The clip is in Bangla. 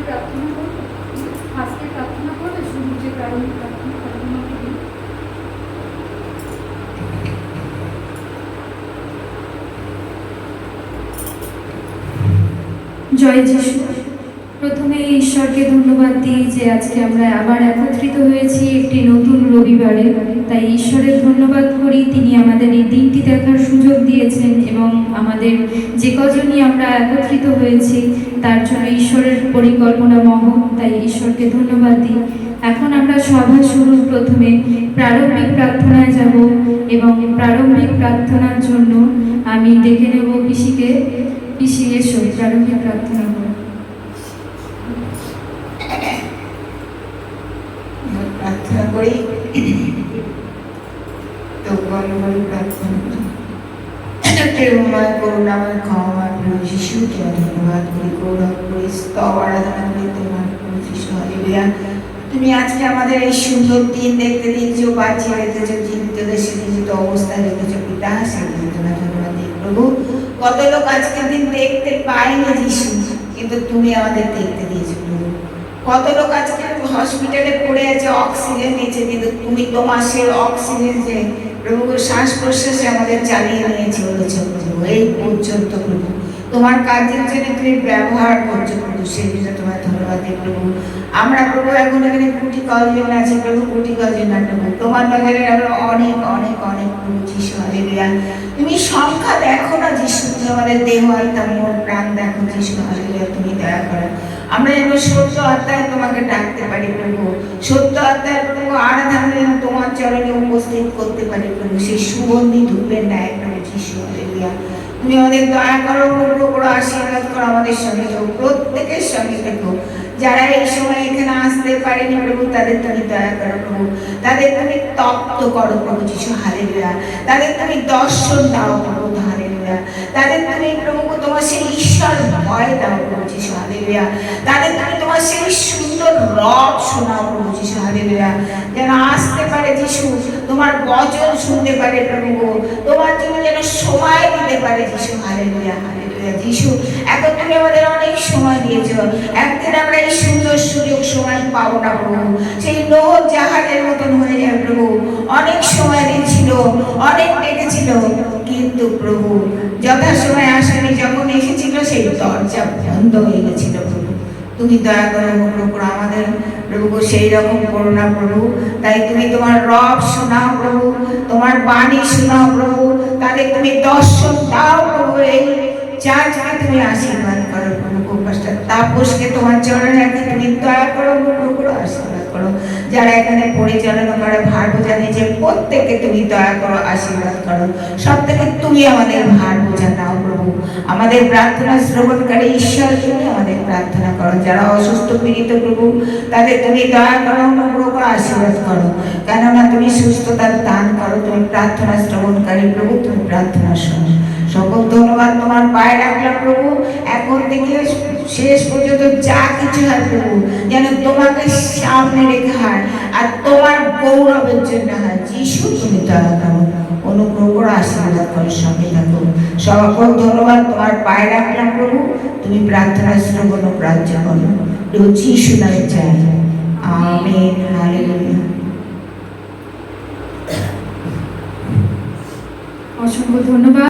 প্রার্থনা করবো, আজকে প্রার্থনা করবে শুধু যে কারণে প্রার্থনা তোমাকে দিই। জয় যিশু। প্রথমে ঈশ্বরকে ধন্যবাদ দিই যে আজকে আমরা আবার একত্রিত হয়েছি একটি নতুন রবিবারে। তাই ঈশ্বরের ধন্যবাদ করি, তিনি আমাদের এই দিনটি দেখার সুযোগ দিয়েছেন এবং আমাদের যে কজনই আমরা একত্রিত হয়েছি তার জন্য ঈশ্বরের পরিকল্পনা মহৎ, তাই ঈশ্বরকে ধন্যবাদ দিই। এখন আমরা সভা শুরুর প্রথমে প্রারম্ভিক প্রার্থনায় যাব এবং প্রারম্ভিক প্রার্থনার জন্য আমি ডেকে নেব পিসিকে। পিসি এসো, প্রারম্ভিক প্রার্থনা করো। প্রার্থনা করি তো প্রার্থনা করি। প্রেমময় করুণাময় ক্ষমাময় প্রভু যিশুকে ধন্যবাদ করি, গৌরব করি, স্তব আরাধনা করি তোমার প্রভু যিশু। হালেলুয়া। তুমি আজকে আমাদের এই সুন্দর দিন দেখতে দিয়েছো, বাঁচিয়ে রেখেছো, জীবিত দেশে জীবিত অবস্থায় রেখেছো পিতা, সেদিন তোমার ধন্যবাদ দিই প্রভু। কত লোক আজকের দিন দেখতে পায়নি যিশু, কিন্তু তুমি আমাদের দেখতে দিয়েছো প্রভু। কত লোক আজকে হসপিটালে পড়ে আছে অক্সিজেন নিচ্ছে, কিন্তু তুমি তোমার সেই অক্সিজেন যে প্রভু শ্বাস প্রশ্বাসে আমাদের চালিয়ে নিয়ে চলেছ প্রভু এই পর্যন্ত প্রভু। তোমার কাজের জন্য তুমি ব্যবহার করছো প্রভু, সেই জন্য তোমার ধন্যবাদ দিই প্রভু। আমরা প্রভু এখন এখানে কোটি কজন আছে প্রভু, কোটি কজন না প্রভু, তোমার নজরে আমরা অনেক অনেক অনেক প্রভু যিশু। হালেলুয়া। তুমি সংখ্যা দেখো না যিশু, তুমি আমাদের দেহ আত্মা মন প্রাণ দেখো যিশু। হালেলুয়া। তুমি দয়া করো আমরা যেন সত্য আত্মায় তোমাকে ডাকতে পারি প্রভু, সত্য আত্মায় প্রভু আরাধনা যেন তোমার চরণে উপস্থিত করতে পারি প্রভু, সেই সুগন্ধি ধূপের ন্যায় প্রভু যিশু। হালেলুয়া। তুমি আমাদের দয়া করো, অনুগ্রহ করো, আশীর্বাদ করো, আমাদের সঙ্গে থাকো, প্রত্যেকের সঙ্গে থাকো। যারা এই সময় এখানে আসতে পারেনি প্রভু, তাদের তুমি দয়া করো প্রভু, তাদের তুমি তপ্ত করো প্রভু যিশু। হালেলুয়া। তাদের তুমি দর্শন দাও প্রভু। হালেলুয়া। তাদের তুমি প্রভু তোমার সেই ঈশ্বর ভয় দাও প্রভু যিশু। হালেলুয়া। তাদের তুমি তোমার সেই সুন্দর রব শোনাও প্রভু যিশু। হালেলুয়া। যেন আসতে পারে যিশু, তোমার বচন শুনতে পারে প্রভু, তোমার জন্য যেন সময় দিতে পারে যিশু। হালেলুয়া। হালেলুয়া। যিশু এখন তুমি আমাদের অনেক সময় দিয়েছো, একদিন আমরা এই সুন্দর সুযোগ সময় পাবো না প্রভু, সেই নোহ জাহাজের মতন হয়ে যায় প্রভু। অনেক সময় দিয়েছিল, অনেক ডেকেছিল, কিন্তু প্রভু যথাসময় আসেনি, যখন এসেছিল সেই দরজা বন্ধ হয়ে গেছিল প্রভু। তুমি দয়া করো, অনুগ্রহ করো আমাদের প্রভু, সেই রকম করো না প্রভু। তাই তুমি তোমার রব শোনাও প্রভু, তোমার বাণী শোনাও প্রভু, তাদের তুমি দর্শন দাও প্রভু। এই চার্চকে তুমি আশীর্বাদ করো প্রভু, পাস্টার তাপসকে তোমার চরণে রাখি, তুমি দয়া করো, অনুগ্রহ করো, আশীর্বাদ করো। যারা এখানে পরিচালনা করে ভার বোঝা নিয়েছে প্রত্যেককে তুমি দয়া করো, আশীর্বাদ করো। সব থেকে তুমি আমাদের ভার বোঝা নাও প্রভু। আমাদের প্রার্থনা শ্রবণকারী ঈশ্বর, তুমি আমাদের প্রার্থনা করো। যারা অসুস্থ পীড়িত প্রভু, তাদের তুমি দয়া করো, অনুগ্রহ করো, আশীর্বাদ করো। কেননা তুমি সুস্থতার দান করো, তুমি প্রার্থনা শ্রবণকারী প্রভু, তুমি প্রার্থনা শোনো। সকল ধন্যবাদ তোমার পায়ে রাখলাম প্রভু। এখন থেকে শেষ পর্যন্ত যা কিছু হয় প্রভু, যেন তোমাকে সামনে রেখে হয় আর তোমার গৌরবের জন্য হয় যিশু। তুমি দয়া করো, অনুগ্রহ করো, আশীর্বাদ করো, সঙ্গে থাকো। সকল ধন্যবাদ তোমার পায়ে রাখলাম প্রভু, তুমি প্রার্থনা শ্রবণ ও গ্রাহ্য করো যিশু নামে চাই, আমেন। হালেলুয়া। অসংখ্য ধন্যবাদ।